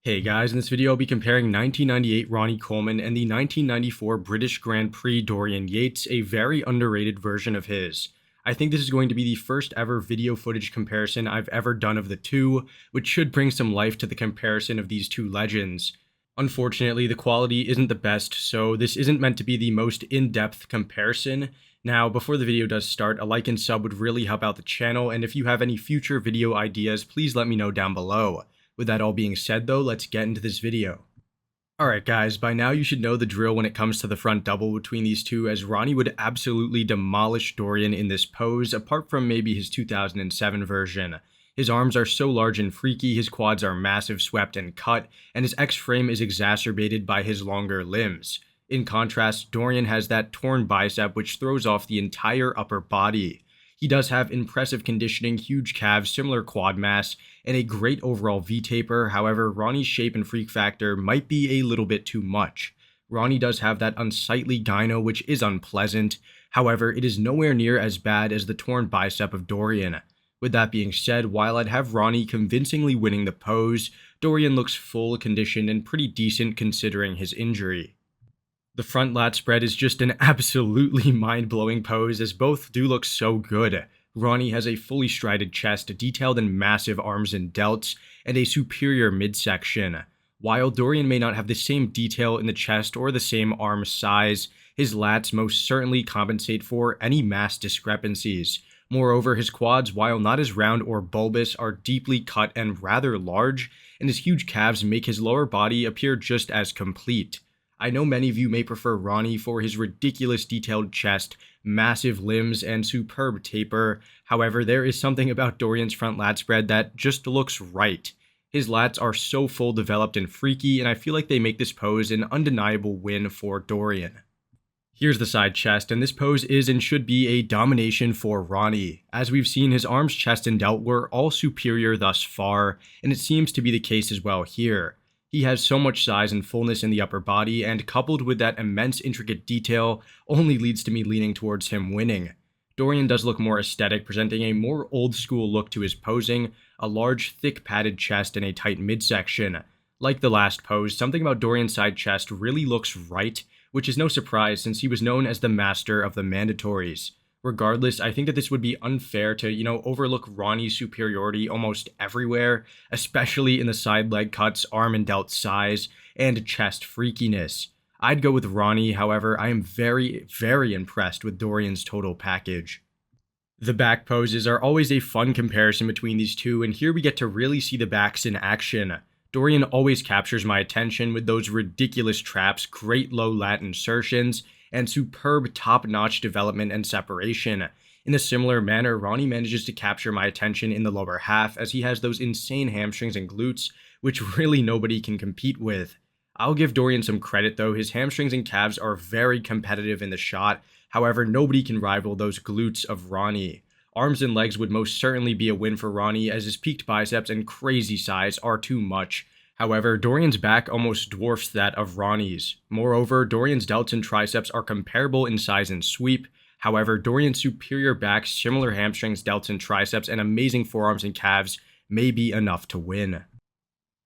Hey guys, in this video I'll be comparing 1998 Ronnie Coleman and the 1994 British Grand Prix Dorian Yates, a very underrated version of his. I think this is going to be the first ever video footage comparison I've ever done of the two, which should bring some life to the comparison of these two legends. Unfortunately, the quality isn't the best, so this isn't meant to be the most in-depth comparison. Now, before the video does start, a like and sub would really help out the channel, and if you have any future video ideas, please let me know down below. With that all being said though, let's get into this video. Alright guys, by now you should know the drill when it comes to the front double between these two, as Ronnie would absolutely demolish Dorian in this pose, apart from maybe his 2007 version. His arms are so large and freaky, his quads are massive, swept, and cut, and his X-frame is exacerbated by his longer limbs. In contrast, Dorian has that torn bicep which throws off the entire upper body. He does have impressive conditioning, huge calves, similar quad mass, and a great overall V-taper. However, Ronnie's shape and freak factor might be a little bit too much. Ronnie does have that unsightly gyno, which is unpleasant. However, it is nowhere near as bad as the torn bicep of Dorian. With that being said, while I'd have Ronnie convincingly winning the pose, Dorian looks full, conditioned, and pretty decent considering his injury. The front lat spread is just an absolutely mind-blowing pose, as both do look so good. Ronnie has a fully strided chest, detailed and massive arms and delts, and a superior midsection. While Dorian may not have the same detail in the chest or the same arm size, his lats most certainly compensate for any mass discrepancies. Moreover, his quads, while not as round or bulbous, are deeply cut and rather large, and his huge calves make his lower body appear just as complete. I know many of you may prefer Ronnie for his ridiculous detailed chest, massive limbs, and superb taper. However, there is something about Dorian's front lat spread that just looks right. His lats are so full developed and freaky, and I feel like they make this pose an undeniable win for Dorian. Here's the side chest, and this pose is and should be a domination for Ronnie. As we've seen, his arms, chest, and delt were all superior thus far, and it seems to be the case as well here. He has so much size and fullness in the upper body, and coupled with that immense intricate detail, only leads to me leaning towards him winning. Dorian does look more aesthetic, presenting a more old school look to his posing, a large, thick padded chest and a tight midsection. Like the last pose, something about Dorian's side chest really looks right, which is no surprise since he was known as the master of the mandatories. Regardless, I think that this would be unfair to, overlook Ronnie's superiority almost everywhere, especially in the side leg cuts, arm and delt size, and chest freakiness. I'd go with Ronnie, however, I am very, very impressed with Dorian's total package. The back poses are always a fun comparison between these two, and here we get to really see the backs in action. Dorian always captures my attention with those ridiculous traps, great low lat insertions, and superb top-notch development and separation. In a similar manner, Ronnie manages to capture my attention in the lower half, as he has those insane hamstrings and glutes, which really nobody can compete with. I'll give Dorian some credit though, his hamstrings and calves are very competitive in the shot, however nobody can rival those glutes of Ronnie. Arms and legs would most certainly be a win for Ronnie, as his peaked biceps and crazy size are too much. However, Dorian's back almost dwarfs that of Ronnie's. Moreover, Dorian's delts and triceps are comparable in size and sweep. However, Dorian's superior back, similar hamstrings, delts, and triceps, and amazing forearms and calves may be enough to win.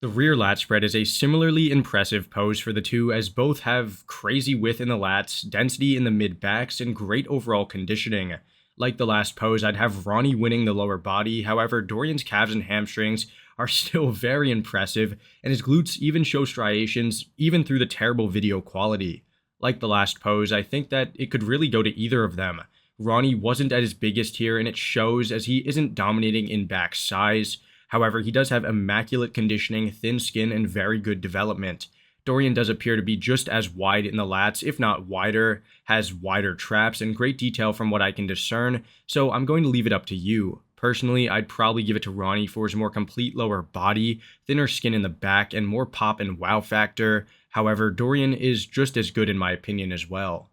The rear lat spread is a similarly impressive pose for the two, as both have crazy width in the lats, density in the mid-backs, and great overall conditioning. Like the last pose, I'd have Ronnie winning the lower body. However, Dorian's calves and hamstrings are still very impressive, and his glutes even show striations even through the terrible video quality. Like the last pose, I think that it could really go to either of them. Ronnie wasn't at his biggest here, and it shows, as he isn't dominating in back size. However, he does have immaculate conditioning, thin skin, and very good development. Dorian does appear to be just as wide in the lats, if not wider, has wider traps, and great detail from what I can discern, so I'm going to leave it up to you. Personally, I'd probably give it to Ronnie for his more complete lower body, thinner skin in the back, and more pop and wow factor. However, Dorian is just as good in my opinion as well.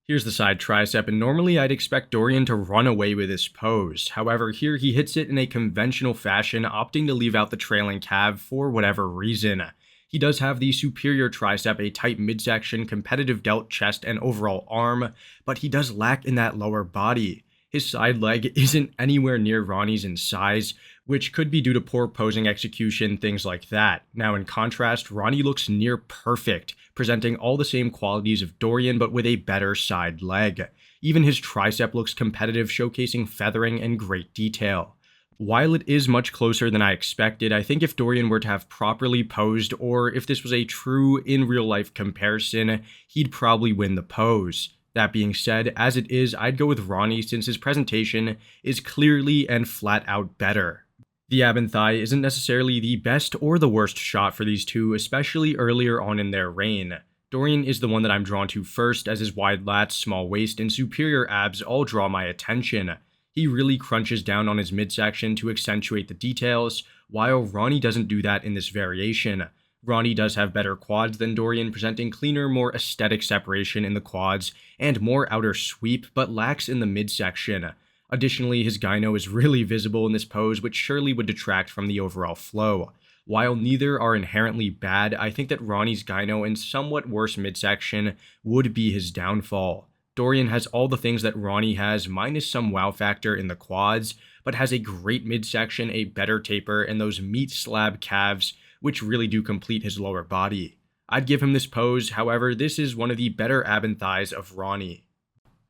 Here's the side tricep, and normally I'd expect Dorian to run away with this pose. However, here he hits it in a conventional fashion, opting to leave out the trailing calf for whatever reason. He does have the superior tricep, a tight midsection, competitive delt, chest, and overall arm, but he does lack in that lower body. His side leg isn't anywhere near Ronnie's in size, which could be due to poor posing execution, things like that. Now, in contrast, Ronnie looks near perfect, presenting all the same qualities of Dorian but with a better side leg. Even his tricep looks competitive, showcasing feathering and great detail. While it is much closer than I expected, I think if Dorian were to have properly posed, or if this was a true in real life comparison, he'd probably win the pose. That being said, as it is, I'd go with Ronnie since his presentation is clearly and flat out better. The ab and thigh isn't necessarily the best or the worst shot for these two, especially earlier on in their reign. Dorian is the one that I'm drawn to first, as his wide lats, small waist, and superior abs all draw my attention. He really crunches down on his midsection to accentuate the details, while Ronnie doesn't do that in this variation. Ronnie does have better quads than Dorian, presenting cleaner, more aesthetic separation in the quads and more outer sweep, but lacks in the midsection. Additionally, his gyno is really visible in this pose, which surely would detract from the overall flow. While neither are inherently bad, I think that Ronnie's gyno and somewhat worse midsection would be his downfall. Dorian has all the things that Ronnie has, minus some wow factor in the quads, but has a great midsection, a better taper, and those meat slab calves, which really do complete his lower body. I'd give him this pose, however, this is one of the better ab and thighs of Ronnie.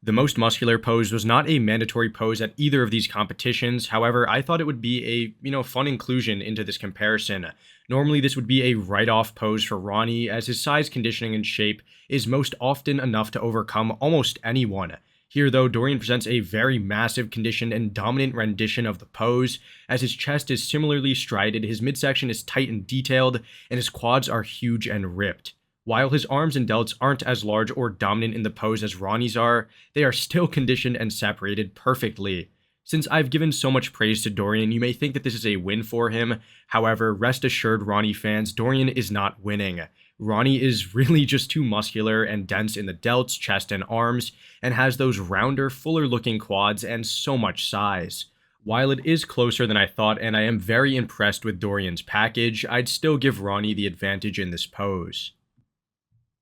The most muscular pose was not a mandatory pose at either of these competitions, however, I thought it would be a, fun inclusion into this comparison. Normally this would be a write-off pose for Ronnie, as his size, conditioning, and shape is most often enough to overcome almost anyone. Here though, Dorian presents a very massive, conditioned, and dominant rendition of the pose, as his chest is similarly strided, his midsection is tight and detailed, and his quads are huge and ripped. While his arms and delts aren't as large or dominant in the pose as Ronnie's are, they are still conditioned and separated perfectly. Since I've given so much praise to Dorian, you may think that this is a win for him. However, rest assured Ronnie fans, Dorian is not winning. Ronnie is really just too muscular and dense in the delts, chest, and arms, and has those rounder, fuller looking quads and so much size. While it is closer than I thought and I am very impressed with Dorian's package, I'd still give Ronnie the advantage in this pose.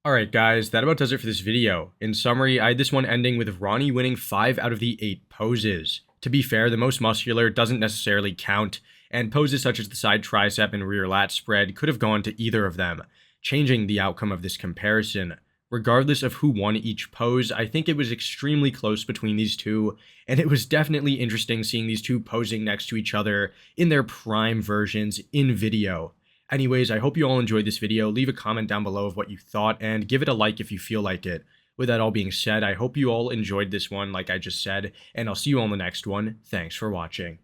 Alright guys, that about does it for this video. In summary, I had this one ending with Ronnie winning 5 out of the 8 poses. To be fair, the most muscular doesn't necessarily count, and poses such as the side tricep and rear lat spread could have gone to either of them, changing the outcome of this comparison. Regardless of who won each pose, I think it was extremely close between these two, and it was definitely interesting seeing these two posing next to each other in their prime versions in video. Anyways, I hope you all enjoyed this video. Leave a comment down below of what you thought, and give it a like if you feel like it. With that all being said, I hope you all enjoyed this one like I just said, and I'll see you all in the next one. Thanks for watching.